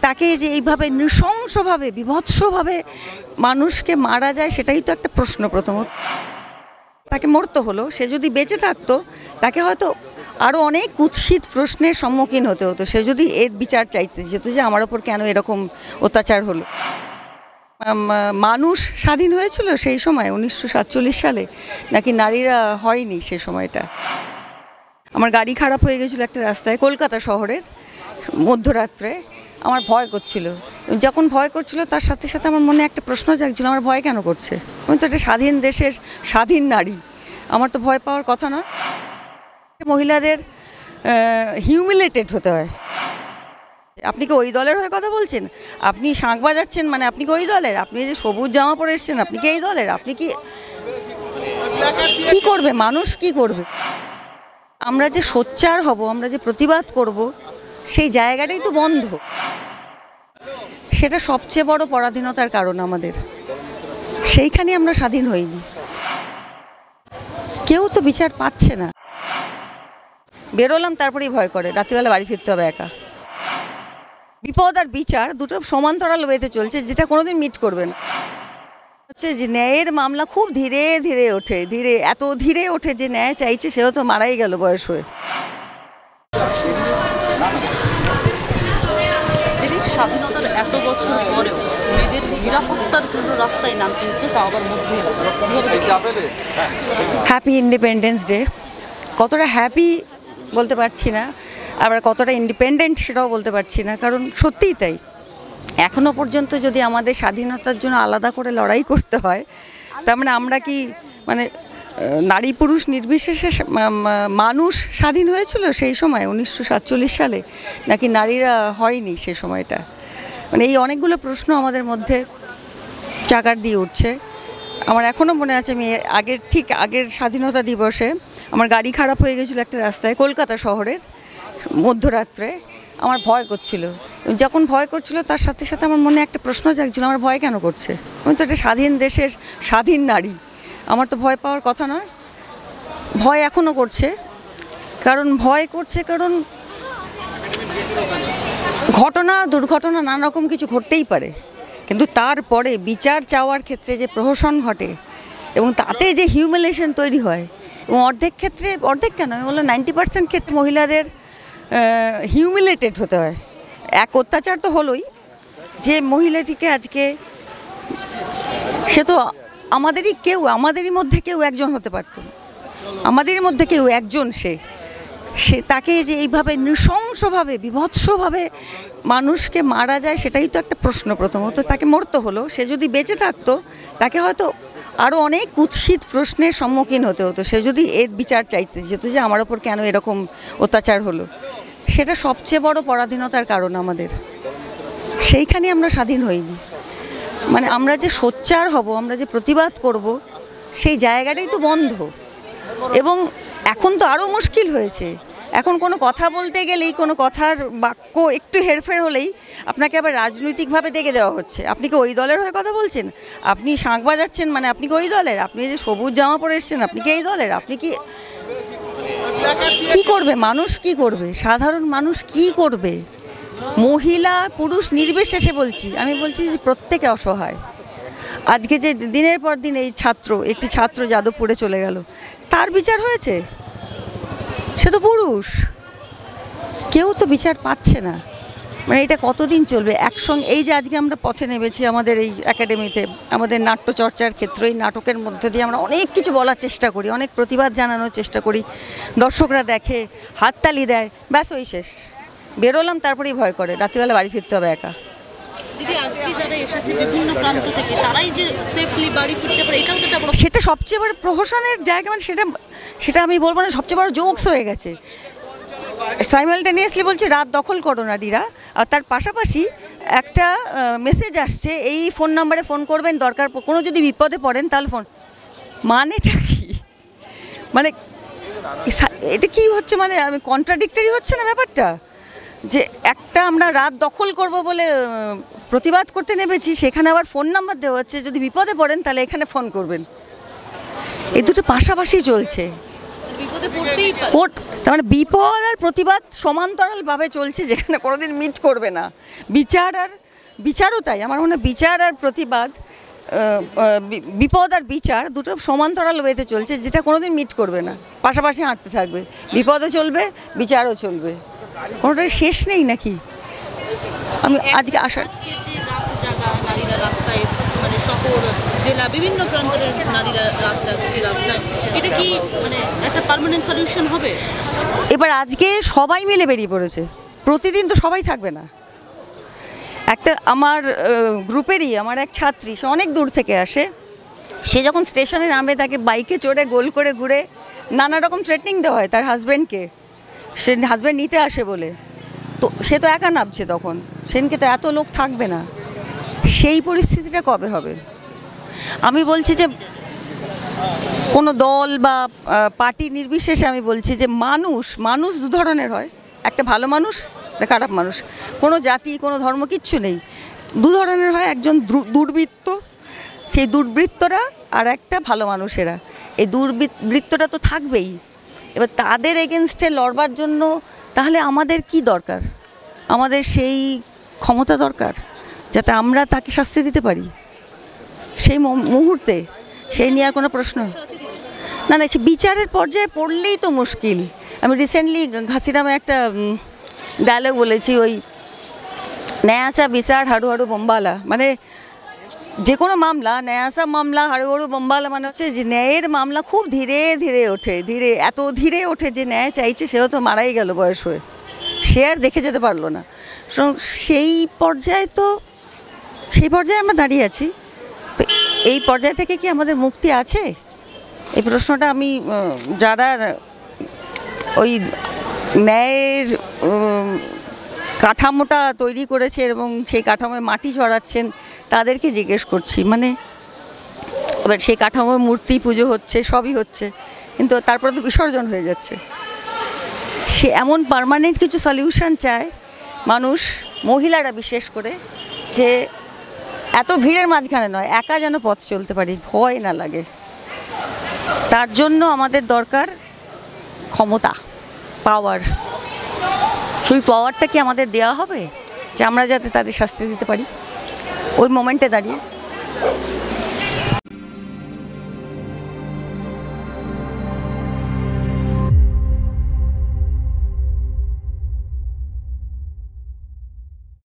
তাকে যে এইভাবে নৃশংসভাবে বিভৎসভাবে মানুষকে মারা যায়, সেটাই তো একটা প্রশ্ন। প্রথমত তাকে মরতে হলো, সে যদি বেঁচে থাকতো তাকে হয়তো আরও অনেক কুৎসিত প্রশ্নের সম্মুখীন হতে হতো। সে যদি এর বিচার চাইতে যেত যে আমার ওপর কেন এরকম অত্যাচার হলো। মানুষ স্বাধীন হয়েছিল সেই সময় 1947 সালে, নাকি নারীরা হয়নি সে সময়টা? আমার গাড়ি খারাপ হয়ে গেছিলো একটা রাস্তায়, কলকাতা শহরের মধ্যরাত্রে। আমার ভয় করছিল। যখন ভয় করছিল তার সাথে সাথে আমার মনে একটা প্রশ্ন জাগছিল, আমার ভয় কেন করছে? আমি তো একটা স্বাধীন দেশের স্বাধীন নারী, আমার তো ভয় পাওয়ার কথা না। মহিলাদের হিউমিলেটেড হতে হয়। আপনি কি ওই দলের হয়ে কথা বলছেন? আপনি শাঁখ বাজাচ্ছেন, মানে আপনি কি ওই দলের? আপনি যে সবুজ জামা পরে এসছেন, আপনি কি এই দলের? আপনি কি করবে মানুষ, কি করবে? আমরা যে সোচ্চার হব, আমরা যে প্রতিবাদ করব, সেই জায়গাটাই তো বন্ধ। সেটা সবচেয়ে বড় পরাধীনতার কারণ আমাদের। সেইখানে আমরা স্বাধীন হইনি। কেউ তো বিচার পাচ্ছে না। বেরোলাম তারপরেই ভয় করে, রাত্রিবেলা বাড়ি ফিরতে হবে একা। বিপদ আর বিচার দুটো সমান্তরাল ওয়েতে চলছে, যেটা কোনোদিন মিট করবে না। হচ্ছে যে ন্যায়ের মামলা খুব ধীরে ধীরে ওঠে, এত ধীরে ওঠে যে ন্যায় চাইছে সেও তো মারাই গেল বয়স হয়ে। স্বাধীনতার এত বছর পরেও মেয়েদের নিরাপত্তার জন্য রাস্তায় নামতে হচ্ছে, তাও আবার মধ্যে। Happy independence day. কতটা হ্যাপি বলতে পারছি না, আবার কতটা ইন্ডিপেন্ডেন্ট সেটাও বলতে পারছি না, কারণ সত্যিই তাই। এখনও পর্যন্ত যদি আমাদের স্বাধীনতার জন্য আলাদা করে লড়াই করতে হয়, তার মানে আমরা কি মানে নারী পুরুষ নির্বিশেষে মানুষ স্বাধীন হয়েছিল সেই সময় 1947 সালে, নাকি নারীরা হয়নি সে সময়টা? মানে এই অনেকগুলো প্রশ্ন আমাদের মধ্যে চাকার দিয়ে উঠছে। আমার এখনও মনে আছে, আমি আগের স্বাধীনতা দিবসে আমার গাড়ি খারাপ হয়ে গেছিলো একটা রাস্তায়, কলকাতা শহরের মধ্যরাত্রে। আমার ভয় করছিল। যখন ভয় করছিল তার সাথে সাথে আমার মনে একটা প্রশ্ন জাগছিল, আমার ভয় কেন করছে? আমি তো একটা স্বাধীন দেশের স্বাধীন নারী, আমার তো ভয় পাওয়ার কথা নয়। ভয় এখনও করছে, কারণ দুর্ঘটনা নানা রকম কিছু ঘটতেই পারে, কিন্তু তারপরে বিচার চাওয়ার ক্ষেত্রে যে প্রহসন ঘটে এবং তাতে যে হিউমিলেশন তৈরি হয়, এবং অর্ধেক কেন, আমি বললাম 90% ক্ষেত্রে মহিলাদের হিউমিলেটেড হতে হয়। এক অত্যাচার তো হলোই, যে মহিলাটিকে আজকে, সে তো আমাদেরই মধ্যে কেউ একজন হতে পারত, আমাদেরই মধ্যে কেউ একজন। সে তাকে যে এইভাবে নৃশংসভাবে বিভৎসভাবে মানুষকে মারা যায়, সেটাই তো একটা প্রশ্ন। প্রথমত তাকে মরতে হলো, সে যদি বেঁচে থাকতো তাকে হয়তো আরও অনেক কুৎসিত প্রশ্নের সম্মুখীন হতে হতো। সে যদি এর বিচার চাইতে যেত যে আমার ওপর কেন এরকম অত্যাচার হলো। সেটা সবচেয়ে বড় পরাধীনতার কারণ আমাদের। সেইখানে আমরা স্বাধীন হইনি। মানে আমরা যে সোচ্চার হব, আমরা যে প্রতিবাদ করব, সেই জায়গাটাই তো বন্ধ। এবং এখন তো আরও মুশকিল হয়েছে। এখন কোনো কথা বলতে গেলেই, কোনো কথার বাক্য একটু হেরফের হলেই আপনাকে আবার রাজনৈতিকভাবে দেখে দেওয়া হচ্ছে। আপনি কি ওই দলের হয়ে কথা বলছেন? আপনি শাঁখ বাজাচ্ছেন, মানে আপনি কি ওই দলের? আপনি যে সবুজ জামা পরে এসছেন, আপনি কি এই দলের? আপনি কি করবে মানুষ, কি করবে সাধারণ মানুষ, কি করবে? মহিলা পুরুষ নির্বিশেষে আমি বলছি যে প্রত্যেকে অসহায়। আজকে যে দিনের পর দিন একটি ছাত্র যাদবপুরে চলে গেল, তার বিচার হয়েছে? সে তো পুরুষ। কেউ তো বিচার পাচ্ছে না। মানে এটা কতদিন চলবে একসঙ্গে? এই যে আজকে আমরা পথে নেমেছি আমাদের এই একাডেমিতে, আমাদের নাট্যচর্চার ক্ষেত্রে, এই নাটকের মধ্যে দিয়ে আমরা অনেক কিছু বলার চেষ্টা করি, অনেক প্রতিবাদ জানানোর চেষ্টা করি, দর্শকরা দেখে, হাততালি দেয়, ব্যাস ওই শেষ। বেরোলাম তারপরেই ভয় করে, রাত্রিবেলা বাড়ি ফিরতে হবে একা। দিদি, আজকে যারা এসেছে বিভিন্ন প্রান্ত থেকে, তারাই যে সেফলি বাড়ি ফিরতে পারে, এটাও তো একটা সেটা সবচেয়ে বড় প্রহসনের জায়গা। মানে সেটা আমি বলবো না, সবচেয়ে বড় জোকস হয়ে গেছে। সাইমালটেনিয়াসলি বলছে রাত দখল করো নারীরা, আর তার পাশাপাশি একটা মেসেজ আসছে, এই ফোন নাম্বারে ফোন করবেন, দরকার কোনো যদি বিপদে পড়েন তাহলে ফোন। মানেটা কি? মানে এটা কি হচ্ছে? মানে আমি কন্ট্রাডিক্টরি হচ্ছে না ব্যাপারটা? যে একটা আমরা রাত দখল করব বলে প্রতিবাদ করতে নেমেছি, সেখানে আবার ফোন নাম্বার দেওয়া হচ্ছে, যদি বিপদে পড়েন তাহলে এখানে ফোন করবেন। এই দুটো পাশাপাশি চলছে। বিপদে পড়তেই পারে। তার মানে বিপদ আর প্রতিবাদ সমান্তরালভাবে চলছে, যেখানে কোনোদিন মিট করবে না। বিচারও তাই, আমার মনে হয় বিচার আর প্রতিবাদ, বিপদ আর বিচার দুটো সমান্তরাল ওয়েতে চলছে, যেটা কোনোদিন মিট করবে না, পাশাপাশি হাঁটতে থাকবে। বিপদও চলবে, বিচারও চলবে, কোনোটার শেষ নেই নাকি। আমি আজকে যে রাত জাগা নারীরা রাস্তায়, মানে শহর জেলা বিভিন্ন প্রান্তের নারীরা রাত জাগছে রাস্তায়, এটা কি মানে একটা পার্মানেন্ট সলিউশন হবে? এবার আজকে সবাই মিলে বেরিয়ে পড়েছে, প্রতিদিন তো সবাই থাকবে না। একটা আমার গ্রুপেরই আমার এক ছাত্রী, সে অনেক দূর থেকে আসে, সে যখন স্টেশনে নামে তাকে বাইকে চড়ে গোল করে ঘুরে নানা রকম থ্রেটনিং দেওয়া হয় তার হাজব্যান্ডকে, সে হাজব্যান্ড নিতে আসে বলে। তো সে তো একা নামছে, তখন সেদিনকে তো এত লোক থাকবে না। সেই পরিস্থিতিটা কবে হবে? আমি বলছি যে কোনো দল বা পার্টি নির্বিশেষে আমি বলছি যে মানুষ দু ধরনের হয়, একটা ভালো মানুষ, একটা খারাপ মানুষ। কোনো জাতি, কোনো ধর্ম কিচ্ছু নেই, দু ধরনের হয়। একজন দুর্বৃত্ত, সেই দুর্বৃত্তরা, আর একটা ভালো মানুষেরা। এই দুর্বৃত্তটা তো থাকবেই। এবার তাদের এগেনস্টে লড়বার জন্য তাহলে আমাদের কি দরকার? আমাদের সেই ক্ষমতা দরকার যাতে আমরা তাকে শাস্তি দিতে পারি সেই মুহূর্তে। সেই নিয়ে আর কোনো প্রশ্ন না, সে বিচারের পর্যায়ে পড়লেই তো মুশকিল। আমি রিসেন্টলি ঘাসিরামে একটা ডায়লগ বলেছি, ওই ন্যায়াসা বিচার হাড়ু হাড়ু বোম্বালা, মানে যে কোনো মামলা, ন্যায়াসা মামলা হাড়ু হাড়ু বোম্বালা, মানে হচ্ছে যে ন্যায়ের মামলা খুব ধীরে ধীরে ওঠে, এত ধীরে ওঠে যে ন্যায় চাইছে সেও তো মারাই গেল বয়স হয়ে, সে আর দেখে যেতে পারলো না। সেই পর্যায়ে আমরা দাঁড়িয়ে আছি। তো এই পর্যায় থেকে কি আমাদের মুক্তি আছে? এই প্রশ্নটা আমি যারা ওই ন্যায়ের কাঠামোটা তৈরি করেছে এবং সেই কাঠামোয় মাটি চড়াচ্ছেন তাদেরকে জিজ্ঞেস করছি। মানে এবার সেই কাঠামোয় মূর্তি পুজো হচ্ছে, সবই হচ্ছে, কিন্তু তারপরে তো বিসর্জন হয়ে যাচ্ছে। সে এমন পার্মানেন্ট কিছু সলিউশন চায় মানুষ, মহিলারা বিশেষ করে, যে এত ভিড়ের মাঝখানে নয়, একা যেন পথ চলতে পারি, ভয় না লাগে। তার জন্য আমাদের দরকার ক্ষমতা, পাওয়ার। সেই পাওয়ারটা কি আমাদের দেওয়া হবে যে আমরা যাতে তাদের শাস্তি দিতে পারি ওই মোমেন্টে দাঁড়িয়ে?